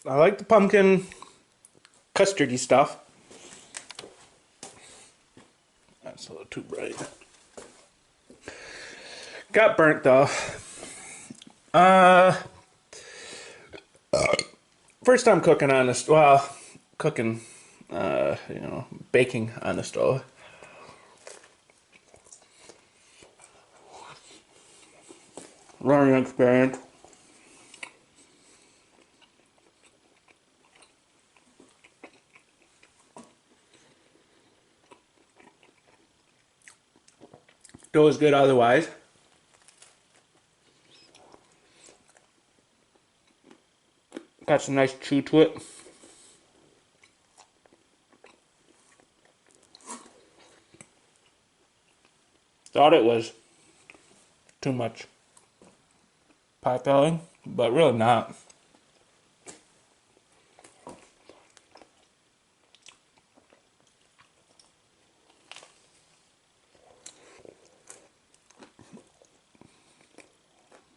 I like the pumpkin custardy stuff. That's a little too bright. Got burnt though. Uh, First time cooking on this. Well, cooking. Baking on the stove. Learning experience. Dough is good otherwise. Got some nice chew to it. Thought it was too much pot belly, but really not.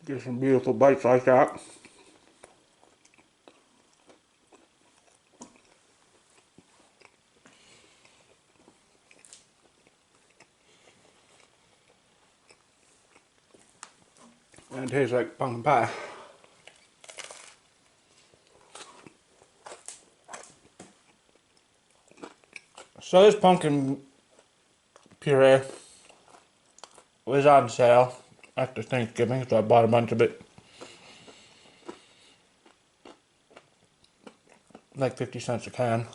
Get some beautiful bites like that. And it tastes like pumpkin pie. So this pumpkin puree was on sale after Thanksgiving, so I bought a bunch of it. Like 50 cents a can.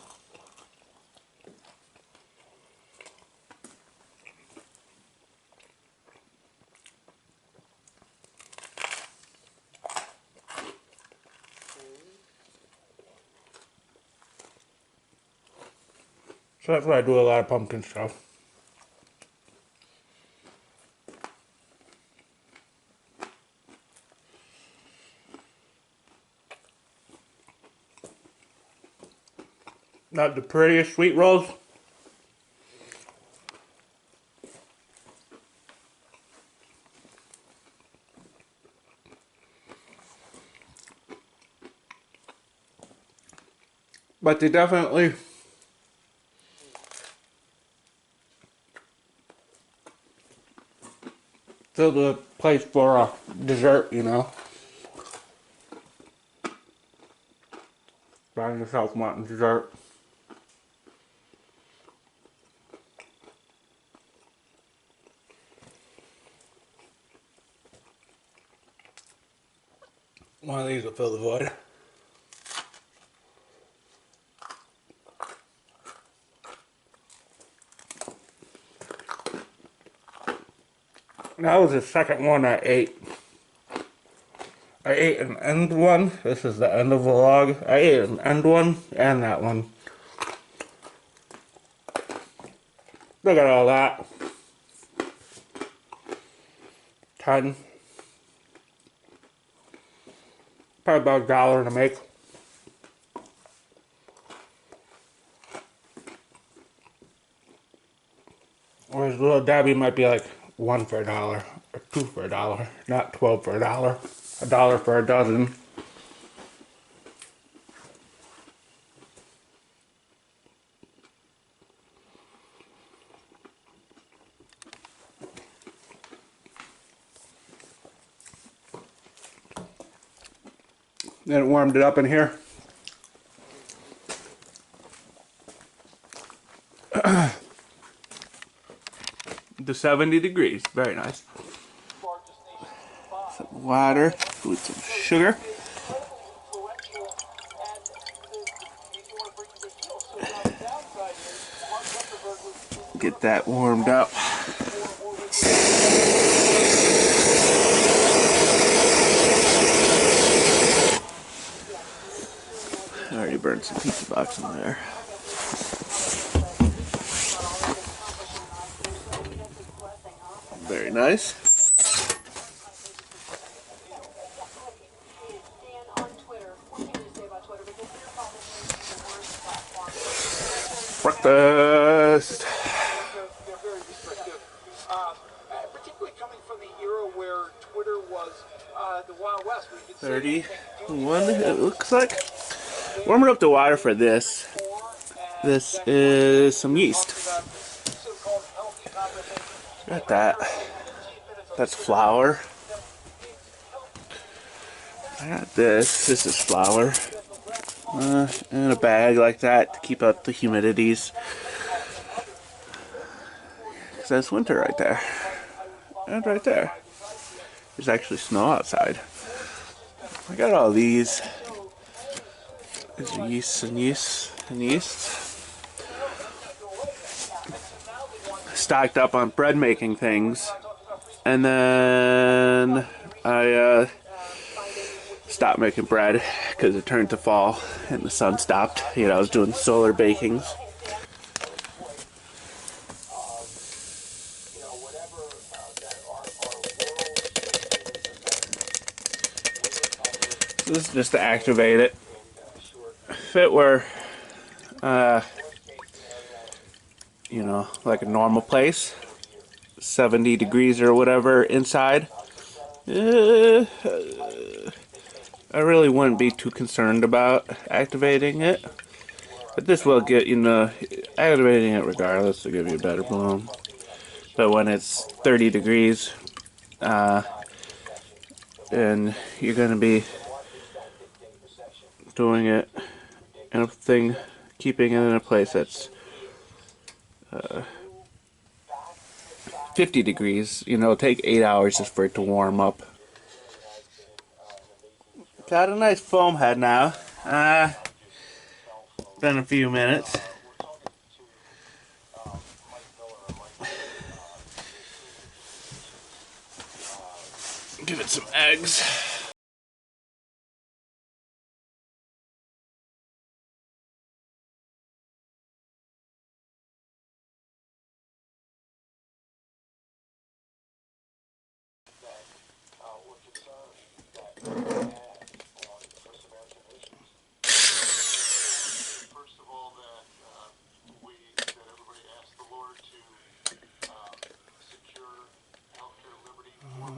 So that's why I do a lot of pumpkin stuff. Not the prettiest sweet rolls. But they definitely fill the place for a dessert, you know. Find yourself wanting dessert. One of these will fill the void. That was the second one I ate. I ate an end one. This is the end of the vlog. I ate an end one and that one. Look at all that. 10. Probably about $1 to make. Whereas Little Debbie might be like 1 for $1 or 2 for $1, not 12 for $1. $1 for a dozen. Then it warmed it up in here. To 70 degrees. Very nice. Some water with some sugar. Get that warmed up. I already burned some pizza box in there. Very nice. Breakfast. They're very restrictive, particularly coming from the era where Twitter was the Wild West. 31, it looks like. Warming up the water for this. This is some yeast. Got that. That's flour. I got this. This is flour. In a bag like that to keep out the humidities. Because that's winter right there. And right there. There's actually snow outside. I got all these. There's yeast and yeast and yeast. Stocked up on bread making things. And then I stopped making bread because it turned to fall and the sun stopped. You know, I was doing solar bakings. So this is just to activate it. If it were, you know, like a normal place, 70 degrees or whatever inside, I really wouldn't be too concerned about activating it. But this will get, you know, activating it regardless will give you a better bloom. But when it's 30 degrees, and you're going to be doing it in a thing, keeping it in a place that's 50 degrees, you know, it'll take 8 hours just for it to warm up. Got a nice foam head now. Been a few minutes. Give it some eggs.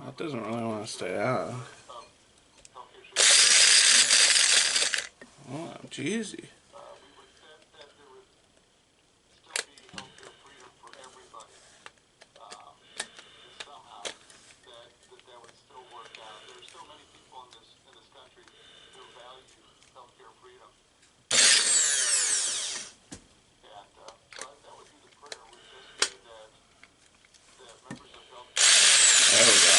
It doesn't really want to stay out. Oh, jeezy. There we go.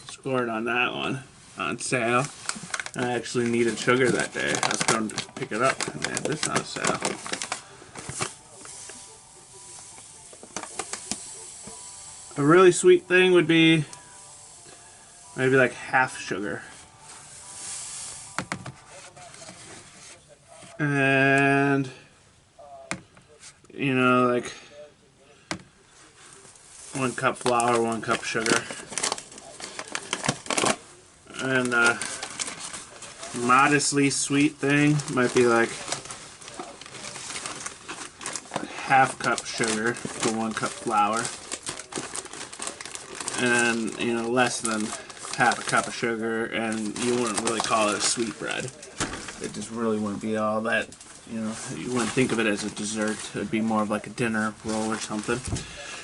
Scored on that one. On sale. I actually needed sugar that day. I was going to pick it up and they had this on sale. A really sweet thing would be maybe like half sugar. And, you know, like 1 cup flour, 1 cup sugar. And modestly sweet thing might be like half cup sugar to 1 cup flour. And, you know, less than half a cup of sugar, and you wouldn't really call it a sweet bread. It just really wouldn't be all that, you know, you wouldn't think of it as a dessert. It would be more of like a dinner roll or something.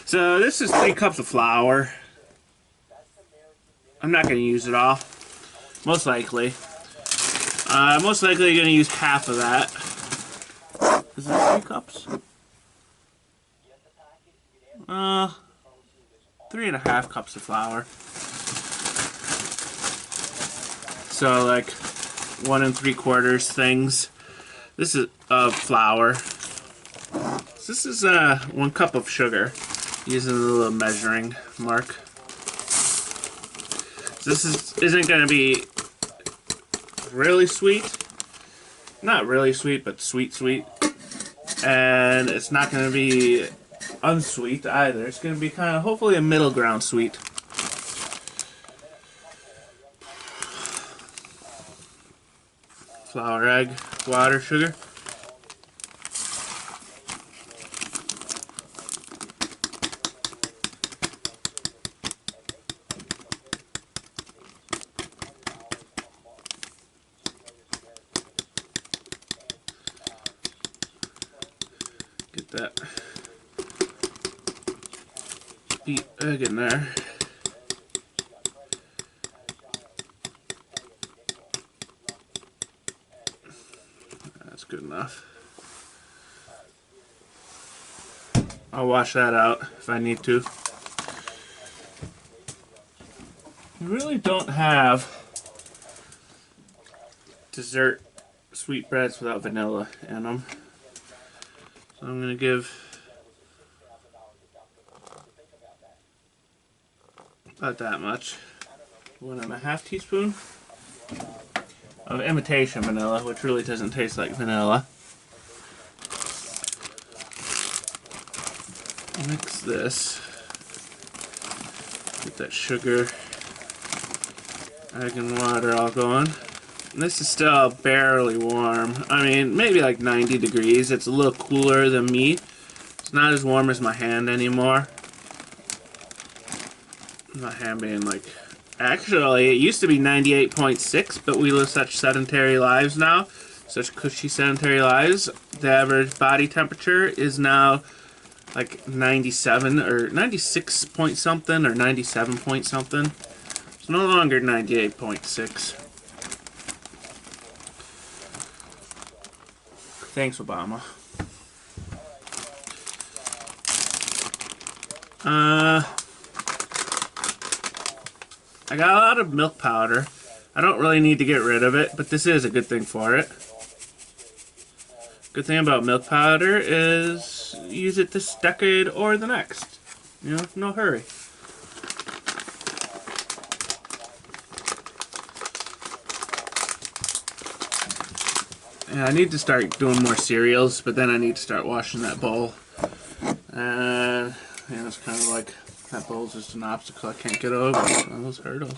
So this is 3 cups of flour. I'm not going to use it all. Most likely. Most likely going to use half of that. Is that 3 cups? 3.5 cups of flour. So like 1 3/4 things. This is flour. So this is 1 cup of sugar. Using a little measuring mark. So this isn't going to be really sweet. Not really sweet, but sweet. And it's not going to be unsweet either. It's going to be kind of hopefully a middle ground sweet. Flour, egg, water, sugar. Get that beat egg in there. That's good enough. I'll wash that out if I need to. You really don't have dessert sweetbreads without vanilla in them. So I'm going to give about that much. 1.5 teaspoons of imitation vanilla, which really doesn't taste like vanilla. Mix this. Get that sugar, egg, and water all going. And this is still barely warm. I mean, maybe like 90 degrees. It's a little cooler than me. It's not as warm as my hand anymore. My hand being like... Actually, it used to be 98.6, but we live such sedentary lives now. Such cushy sedentary lives. The average body temperature is now like 97 or 96 point something or 97 point something. It's no longer 98.6. Thanks, Obama. I got a lot of milk powder. I don't really need to get rid of it, but this is a good thing for it. Good thing about milk powder is use it this decade or the next. You know, no hurry. Yeah, I need to start doing more cereals, but then I need to start washing that bowl. And yeah, it's kind of like that bowl's just an obstacle I can't get over. It's one of those hurdles.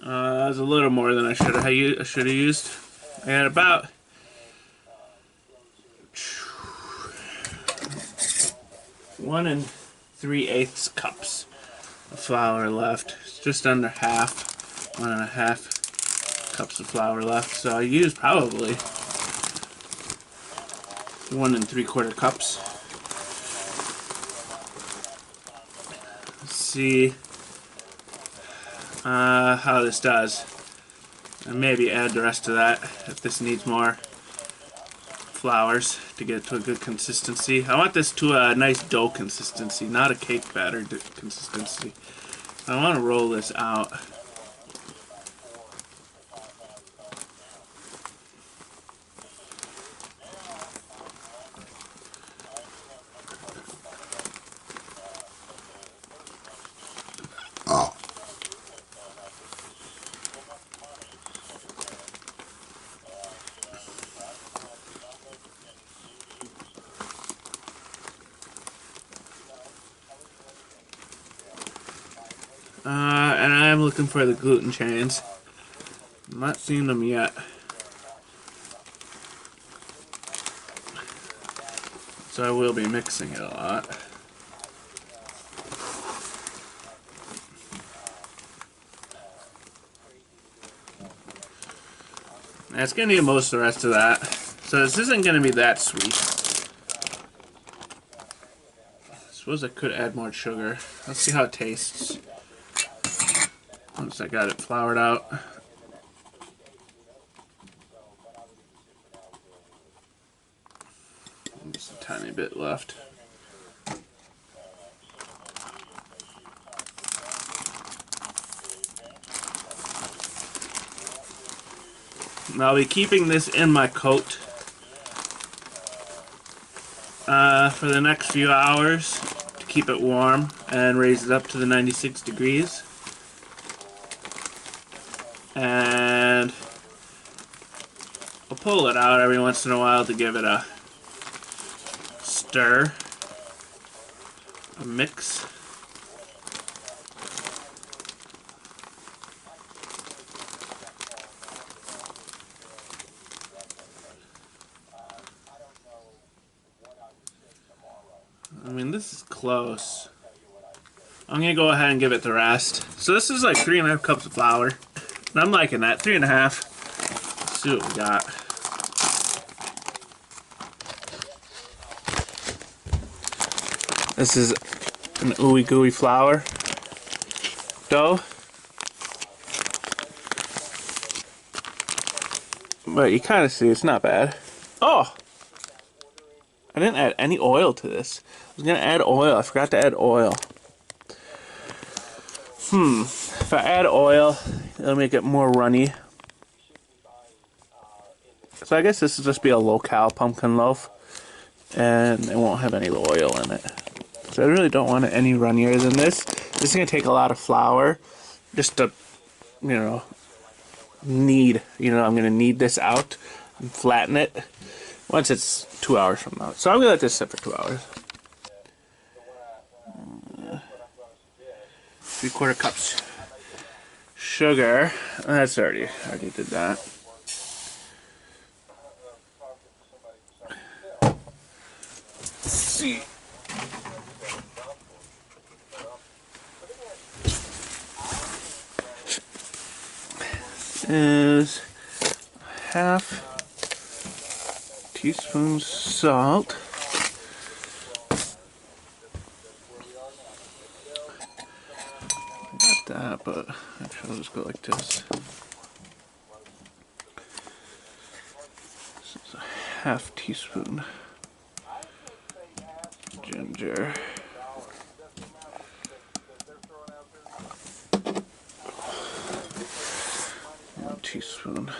That was a little more than I should have used. I had about 1 3/8 cups of flour left. It's just under half, 1.5 cups of flour left. So I used probably 1 3/4 cups. Let's see how this does, and maybe add the rest of that if this needs more flours to get it to a good consistency. I want this to a nice dough consistency, not a cake batter consistency. I want to roll this out. And I'm looking for the gluten chains. I'm not seeing them yet. So I will be mixing it a lot. And it's going to need most of the rest of that. So this isn't going to be that sweet. I suppose I could add more sugar. Let's see how it tastes once I got it floured out. Just a tiny bit left. And I'll be keeping this in my coat for the next few hours to keep it warm and raise it up to the 96 degrees. And I'll pull it out every once in a while to give it a stir, a mix. I mean, this is close. I'm gonna go ahead and give it the rest. So this is like 3.5 cups of flour. And I'm liking that, 3.5. Let's see what we got. This is an ooey gooey flour dough. But you kind of see it's not bad. Oh! I didn't add any oil to this. I was gonna add oil. I forgot to add oil. If I add oil, it'll make it more runny. So I guess this will just be a low-cal pumpkin loaf. And it won't have any oil in it. So I really don't want it any runnier than this. This is gonna take a lot of flour. Just to, I'm gonna knead this out and flatten it once it's 2 hours from now. So I'm gonna let this sit for 2 hours. 3/4 cups sugar. That's already did that. Let's see. Is half teaspoon salt. Got that, but actually I'll just go like this. This is a half teaspoon ginger. 1 teaspoon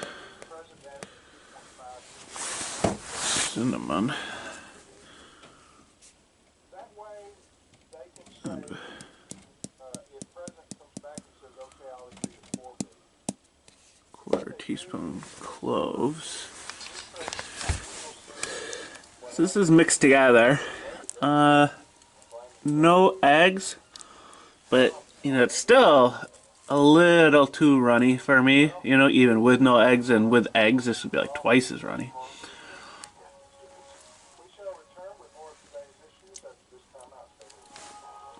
cinnamon. And 1/4 teaspoon cloves. So this is mixed together. No eggs, but it's still a little too runny for me. Even with no eggs, and with eggs, this would be like twice as runny.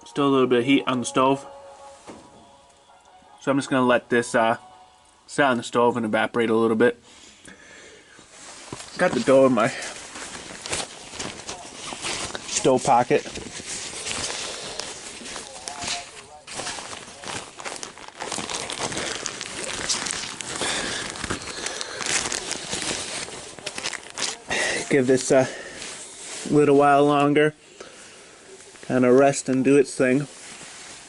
Still a little bit of heat on the stove. So I'm just going to let this sit on the stove and evaporate a little bit. Got the dough in my stove pocket. Give this a little while longer. Kind of rest and do its thing.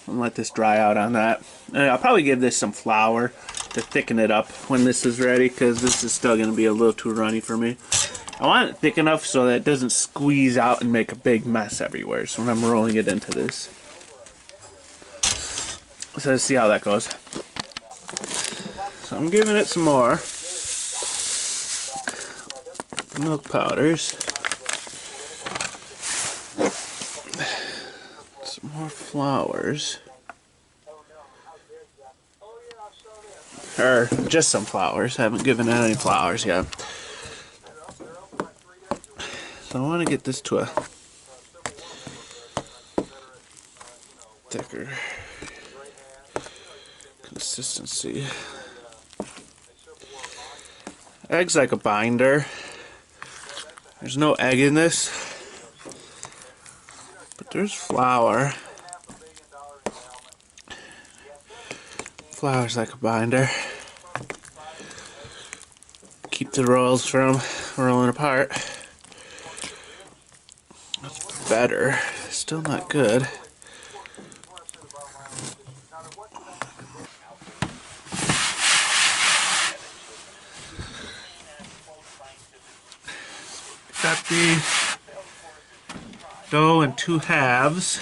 And let this dry out on that. And I'll probably give this some flour to thicken it up when this is ready, because this is still going to be a little too runny for me. I want it thick enough so that it doesn't squeeze out and make a big mess everywhere. So when I'm rolling it into this. So let's see how that goes. So I'm giving it some more milk powders. Some more flours. Or just some flours. I haven't given it any flours yet. So I want to get this to a thicker consistency. Egg's like a binder. There's no egg in this, but there's flour. Flour's like a binder. Keep the rolls from rolling apart. That's better. Still not good. Got the dough in 2 halves.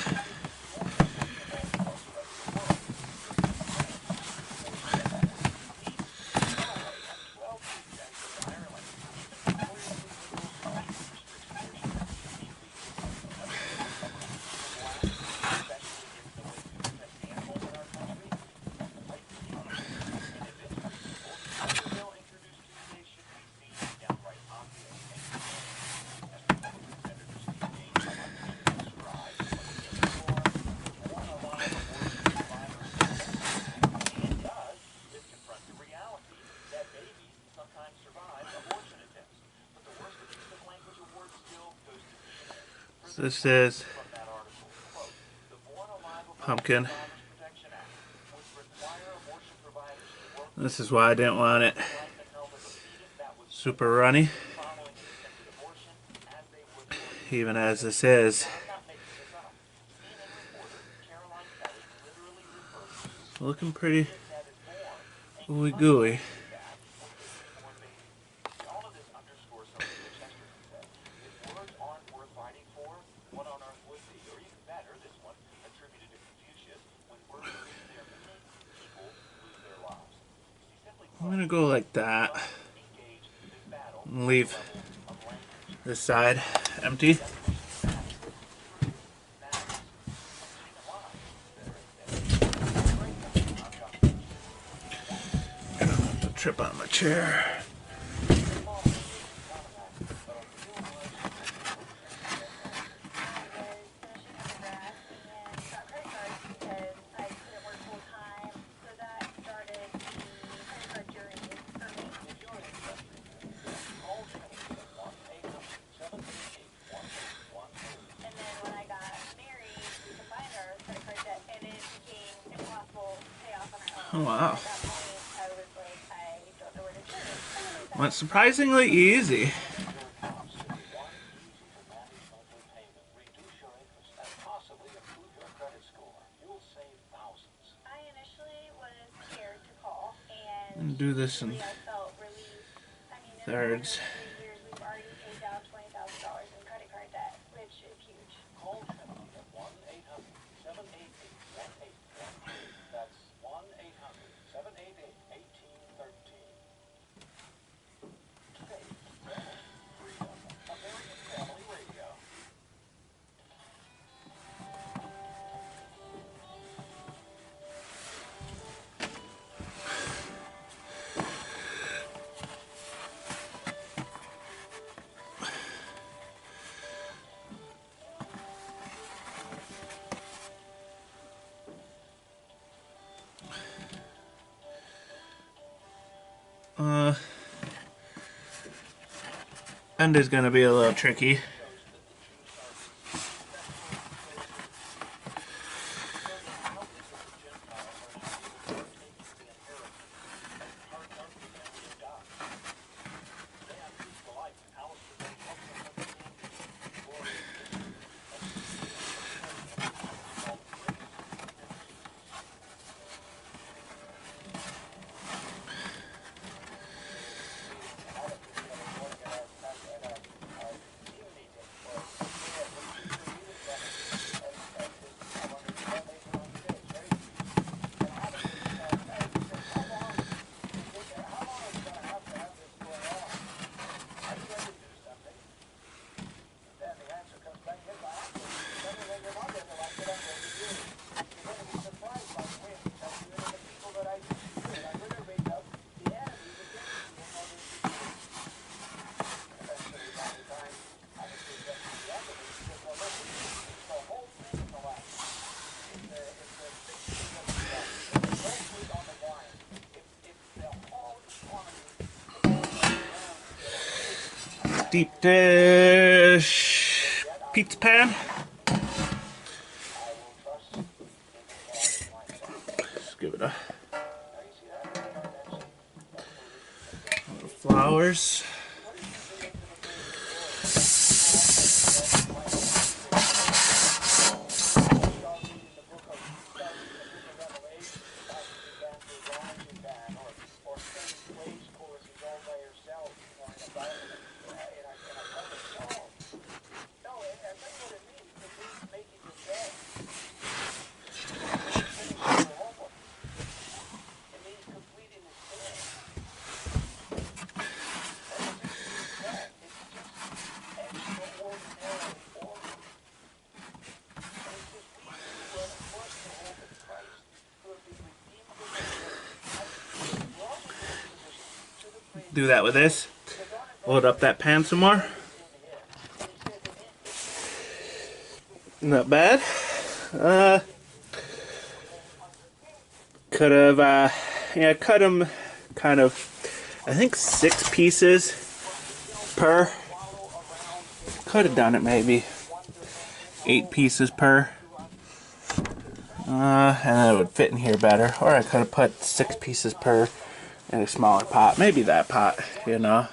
This is pumpkin. This is why I didn't want it super runny. Even as this is. Looking pretty ooey gooey. I'm gonna go like that and leave this side empty. Trip on my chair. Oh, wow. Went surprisingly easy. And do this in thirds. End is gonna be a little tricky. Deep dish pizza pan. Just give it a little flowers. Do that with this. Load up that pan some more. Not bad. Could have, yeah, cut them kind of, I think 6 pieces per. Could have done it maybe 8 pieces per. And it would fit in here better. Or I could have put 6 pieces per in a smaller pot. Maybe that pot, you know.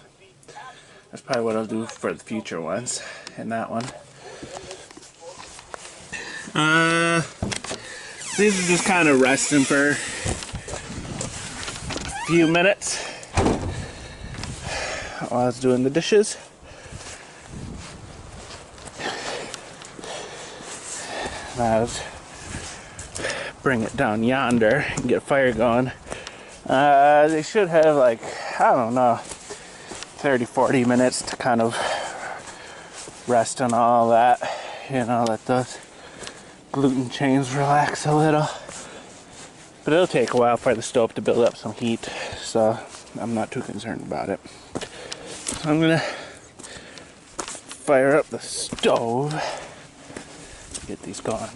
That's probably what I'll do for the future ones. In that one. These are just kind of resting for a few minutes while I was doing the dishes. Now bring it down yonder and get a fire going. They should have, like, I don't know, 30-40 minutes to kind of rest on all that, you know, let those gluten chains relax a little. But it'll take a while for the stove to build up some heat, so I'm not too concerned about it. So I'm gonna fire up the stove, get these going.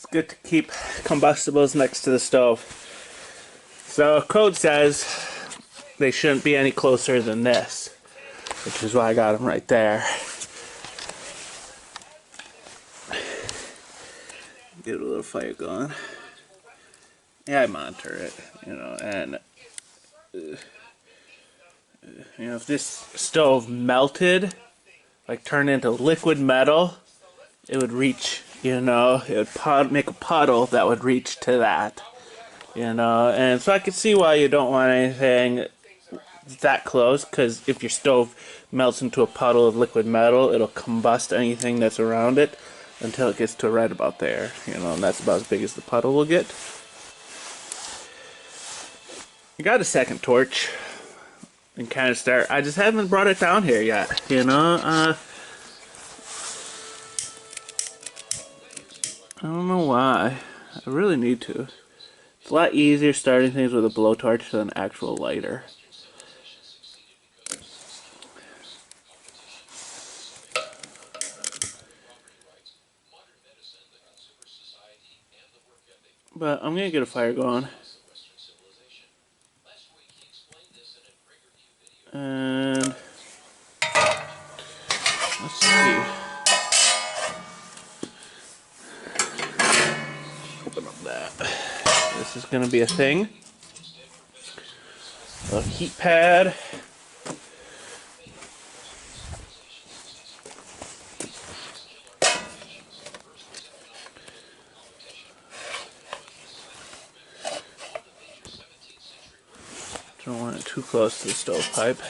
Good to keep combustibles next to the stove. So code says they shouldn't be any closer than this, which is why I got them right there. Get a little fire going. Yeah, I monitor it, you know, and you know, if this stove melted, like turned into liquid metal, it would reach, you know, it would make a puddle that would reach to that, you know. And so I could see why you don't want anything that close, because if your stove melts into a puddle of liquid metal, it'll combust anything that's around it until it gets to right about there, you know, and that's about as big as the puddle will get. I got a second torch and kind of start. I just haven't brought it down here yet, you know. I don't know why. I really need to. It's a lot easier starting things with a blowtorch than an actual lighter. But I'm gonna get a fire going. And let's see. Open up that. This is gonna be a thing. A heat pad. Don't want it too close to the stovepipe.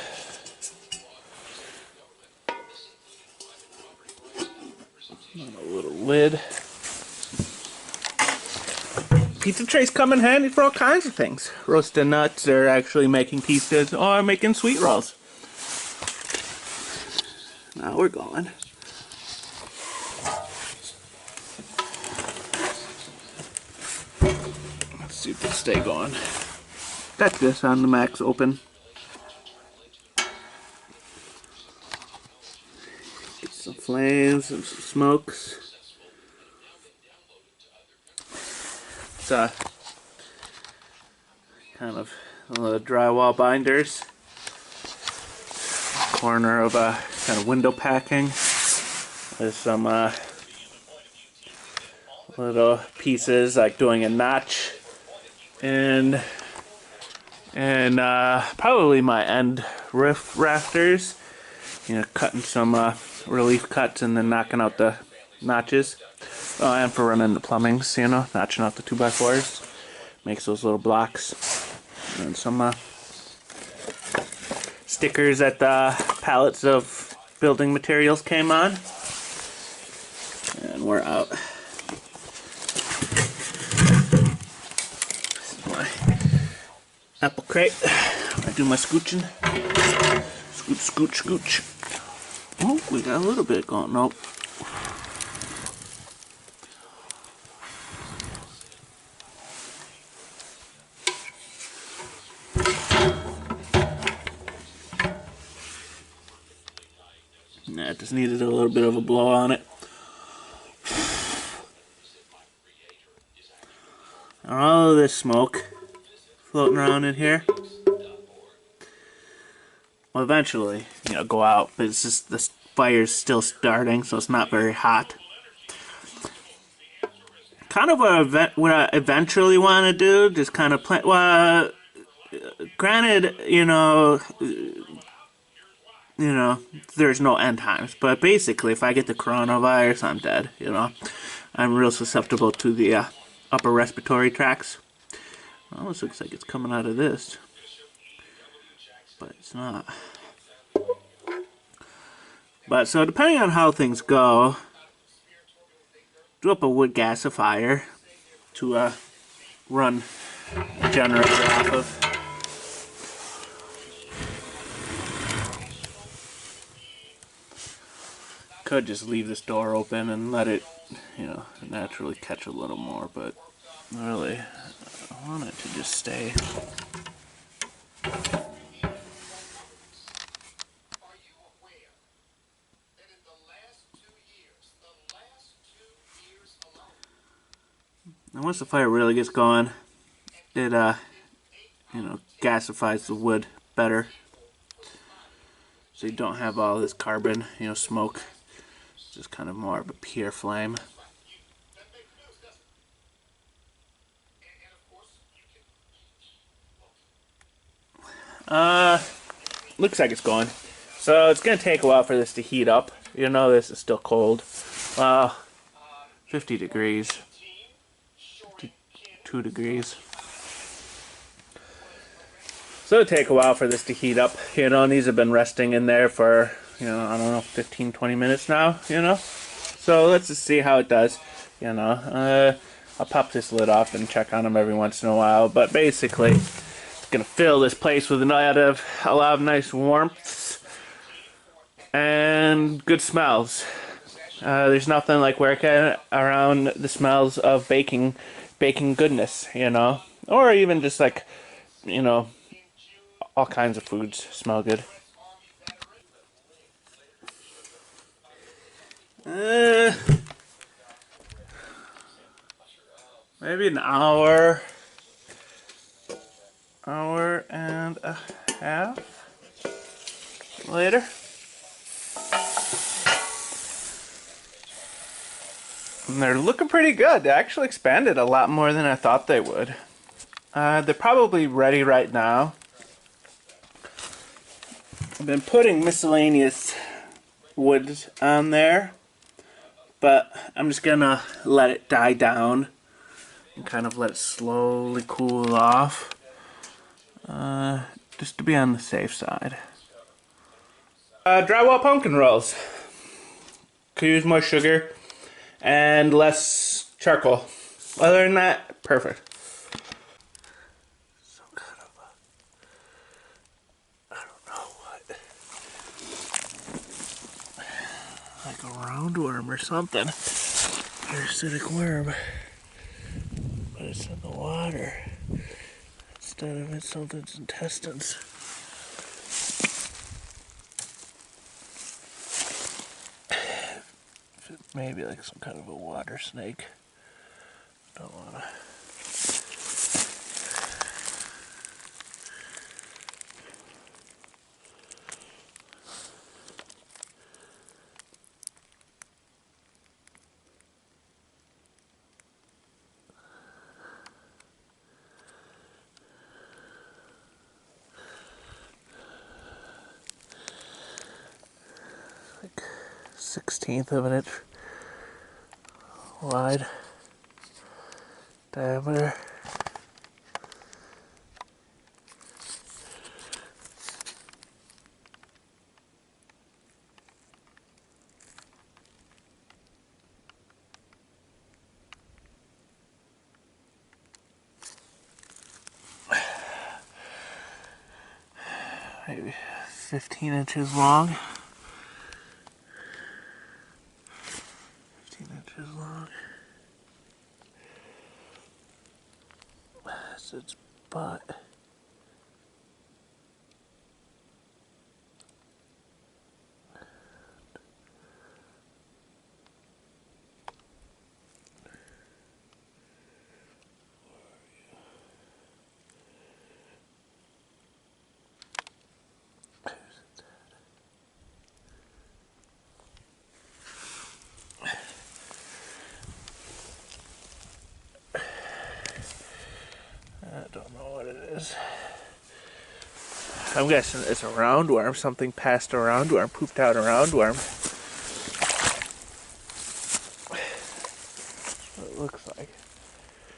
And a little lid. Pizza trays come in handy for all kinds of things. Roasting nuts, or actually making pizzas, or making sweet rolls. Now we're going. Let's see if it'll stay going. Got this on the max open. Get some flames and some smokes. It's kind of drywall binders. Corner of a kind of window packing. There's some little pieces like doing a notch, and probably my end roof rafters, you know, cutting some relief cuts and then knocking out the notches. Oh, and for running the plumbings, you know, notching out the 2x4s, makes those little blocks. And some stickers at the pallets of building materials came on. And we're out. This is my apple crate. I do my scooching. Scooch, scooch, scooch. Oh, we got a little bit going. Nope. Nah, it just needed a little bit of a blow on it. All of this smoke floating around in here will eventually, go out. But it's just the fire's still starting, so it's not very hot. Kind of what I eventually want to do, just kind of play. Well, granted, there's no end times, but basically, if I get the coronavirus, I'm dead. I'm real susceptible to the upper respiratory tracts. Almost looks like it's coming out of this, but it's not. But so depending on how things go, do up a wood gasifier to run a generator off of. Could just leave this door open and let it, naturally catch a little more, but really, I want it to just stay. And once the fire really gets going, it, gasifies the wood better. So you don't have all this carbon, smoke. It's just kind of more of a pure flame. Looks like it's going. So it's gonna take a while for this to heat up. This is still cold. 50 degrees. 2 degrees. So it'll take a while for this to heat up. And these have been resting in there for, I don't know, 15, 20 minutes now, So let's just see how it does, I'll pop this lid off and check on them every once in a while. But basically, it's going to fill this place with a lot of nice warmth and good smells. There's nothing like working around the smells of baking goodness, or even just like, all kinds of foods smell good. Maybe an hour and a half later. And they're looking pretty good. They actually expanded a lot more than I thought they would. They're probably ready right now. I've been putting miscellaneous wood on there, but I'm just gonna let it die down and kind of let it slowly cool off, just to be on the safe side. Drywall pumpkin rolls. Could use more sugar and less charcoal. Other than that, perfect. Some kind of I don't know what, like a roundworm or something. Parasitic worm. But it's in the water instead of in something's intestines. Maybe like some kind of a water snake. Don't wanna. 1/16 of an inch wide diameter. maybe 15 inches long. 15 inches long. That's its butt. I don't know what it is. I'm guessing it's a roundworm. Something passed a roundworm, pooped out a roundworm.